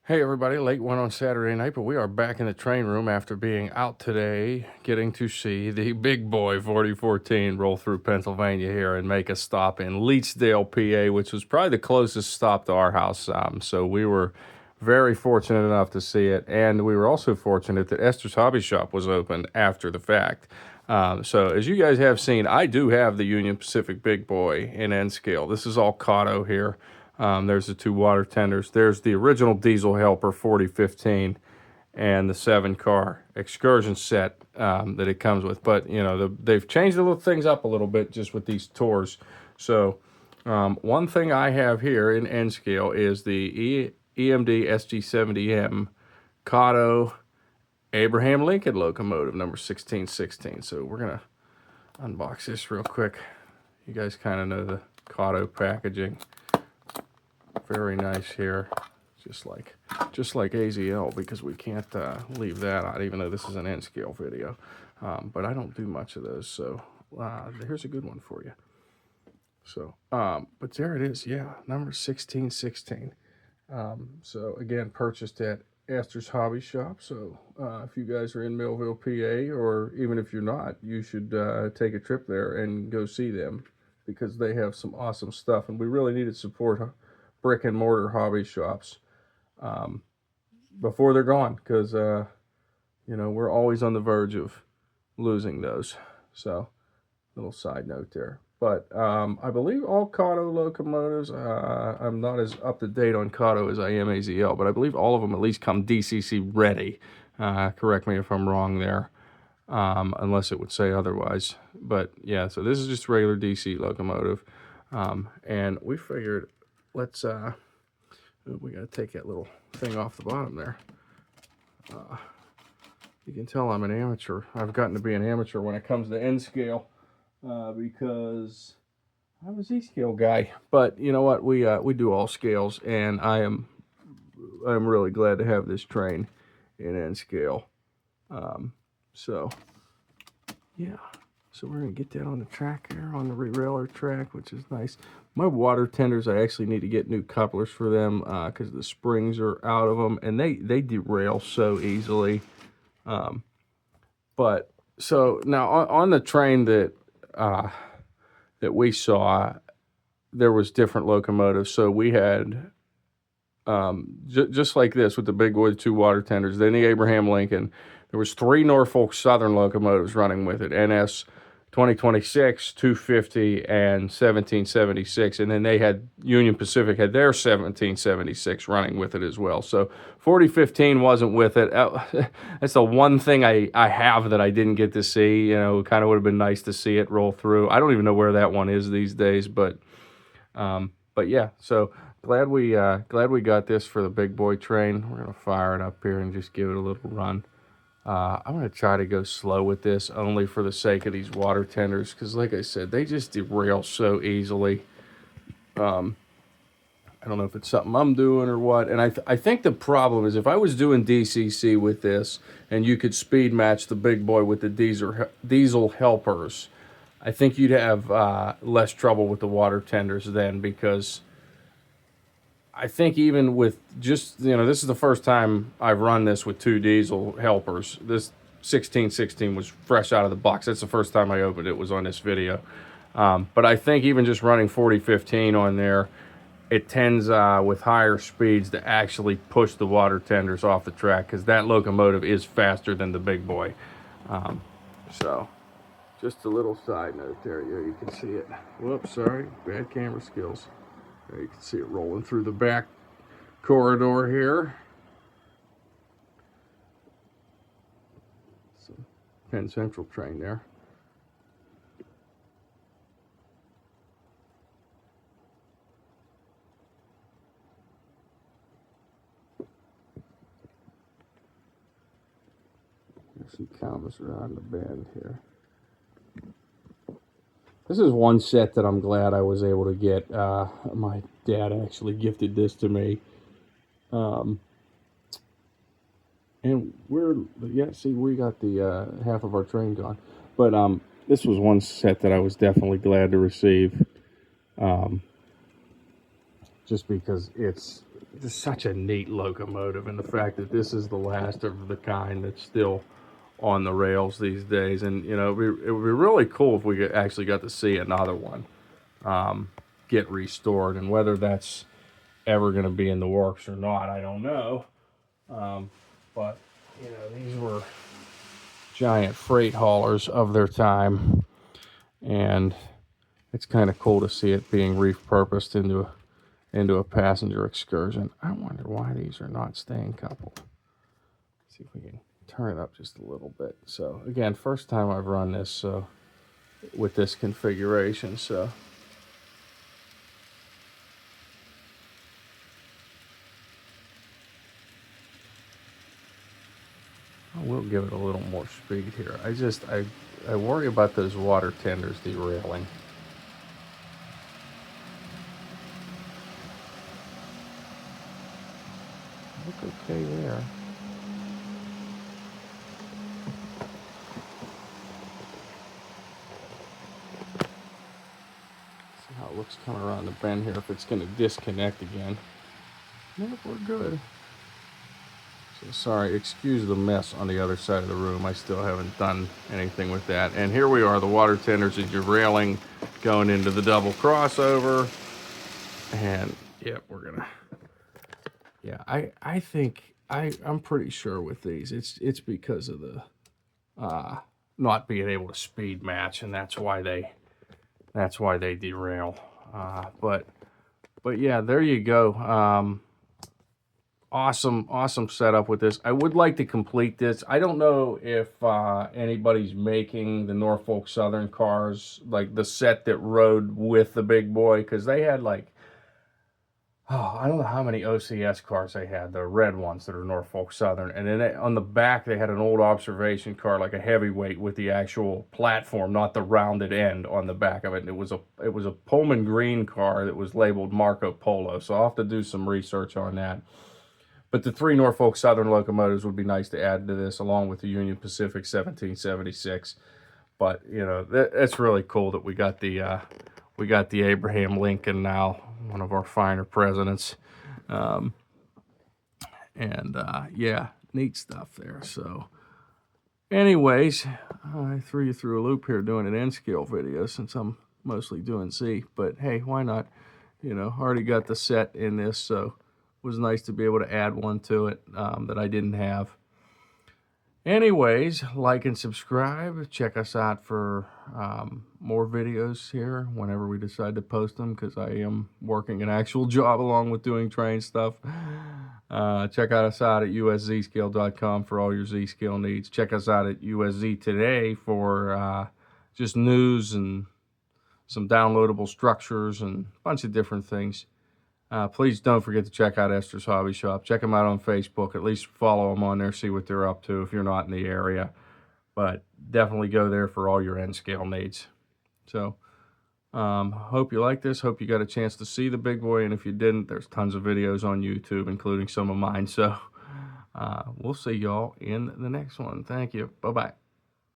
Hey everybody, late one on Saturday night, but we are back in the train room after being out today, getting to see the big boy 4014 roll through Pennsylvania here and make a stop in Leetsdale, PA, which was probably the closest stop to our house. So we were very fortunate enough to see it, and we were also fortunate that Esther's Hobby Shop was open after the fact. So as you guys have seen, I do have the Union Pacific Big Boy in N scale. This is all Kato here. There's the two water tenders. There's the original diesel helper 4015 and the 7-car excursion set that it comes with. But, you know, they've changed the little things up a little bit just with these tours. So one thing I have here in N scale is the EMD SG70M Kato Abraham Lincoln locomotive number 1616. So we're going to unbox this real quick. You guys kind of know the Kato packaging. Very nice here, just like AZL, because we can't leave that out, even though this is an N scale video. But I don't do much of those, so here's a good one for you. So, but there it is, yeah, number 1616. So again, purchased at Esther's Hobby Shop. So if you guys are in Millville, PA, or even if you're not, you should take a trip there and go see them, because they have some awesome stuff, and we really need to support brick and mortar hobby shops before they're gone, because you know, we're always on the verge of losing those. So little side note there. But I believe all Kato locomotives, I'm not as up to date on Kato as I am AZL, but I believe all of them at least come DCC ready. Correct me if I'm wrong there, unless it would say otherwise. But yeah, so this is just a regular DC locomotive, and we figured, let's we gotta take that little thing off the bottom there. You can tell I'm an amateur. I've gotten to be an amateur when it comes to N scale, because I'm a Z scale guy. But you know what, we do all scales, and I'm really glad to have this train in N scale. So yeah. So we're going to get that on the track here, on the re-railer track, which is nice. My water tenders, I actually need to get new couplers for them because the springs are out of them, and they derail so easily. But so now on the train that we saw, there was different locomotives. So we had just like this with the big boy 2 water tenders. Then the Abraham Lincoln. There was 3 Norfolk Southern locomotives running with it. NS 2026, 250, and 1776, and then they had Union Pacific had their 1776 running with it as well. So 4015 wasn't with it. That's the one thing I have that I didn't get to see. You know, it kind of would have been nice to see it roll through. I don't even know where that one is these days, but yeah. So glad we got this for the big boy train. We're gonna fire it up here and just give it a little run. I'm going to try to go slow with this, only for the sake of these water tenders, because like I said, they just derail so easily. I don't know if it's something I'm doing or what, and I think the problem is, if I was doing DCC with this, and you could speed match the big boy with the diesel helpers, I think you'd have less trouble with the water tenders then, because I think even with just, you know, this is the first time I've run this with 2 diesel helpers. This 1616 was fresh out of the box. That's the first time I opened it, was on this video. But I think even just running 4015 on there, it tends with higher speeds to actually push the water tenders off the track, because that locomotive is faster than the big boy. So just a little side note there. Yeah, you can see it. Whoops, sorry, bad camera skills. You can see it rolling through the back corridor here. So, Penn Central train there. There's some canvas around the bend here. This is one set that I'm glad I was able to get. My dad actually gifted this to me. And see, we got the half of our train gone. But this was one set that I was definitely glad to receive. Just because it's just such a neat locomotive, and the fact that this is the last of the kind that's still on the rails these days. And you know, it would be really cool if we actually got to see another one get restored, and whether that's ever going to be in the works or not, I don't know. But you know, these were giant freight haulers of their time, and it's kind of cool to see it being repurposed into a passenger excursion. I wonder why these are not staying coupled. Let's see if we can turn it up just a little bit. So again, first time I've run this, so with this configuration, so I will give it a little more speed here. I worry about those water tenders derailing. Look okay there. See how it looks coming around the bend here, if it's going to disconnect again. Nope, we're good. So sorry, excuse the mess on the other side of the room. I still haven't done anything with that. And here we are, the water tenders are derailing, going into the double crossover. And yeah, we're gonna, yeah, I think I'm pretty sure with these it's because of the not being able to speed match, and that's why they derail. But yeah, there you go. Awesome setup with this. I would like to complete this. I don't know if anybody's making the Norfolk Southern cars, like the set that rode with the big boy, because they had like, I don't know how many OCS cars they had, the red ones that are Norfolk Southern. And then on the back, they had an old observation car, like a heavyweight with the actual platform, not the rounded end on the back of it. And it was a Pullman green car that was labeled Marco Polo. So I'll have to do some research on that. But the 3 Norfolk Southern locomotives would be nice to add to this, along with the Union Pacific 1776. But you know, that's really cool that we got the Abraham Lincoln now, one of our finer presidents, yeah, neat stuff there. So, anyways, I threw you through a loop here doing an N scale video since I'm mostly doing Z. But hey, why not? You know, already got the set in this, so. Was nice to be able to add one to it that I didn't have. Anyways, like and subscribe. Check us out for more videos here whenever we decide to post them, because I am working an actual job along with doing train stuff. Check us out at uszscale.com for all your Z-Scale needs. Check us out at USZ Today for just news and some downloadable structures and a bunch of different things. Please don't forget to check out Esther's Hobby Shop. Check them out on Facebook. At least follow them on there, see what they're up to if you're not in the area. But definitely go there for all your N-scale needs. So, hope you like this. Hope you got a chance to see the big boy. And if you didn't, there's tons of videos on YouTube, including some of mine. So, we'll see y'all in the next one. Thank you. Bye-bye.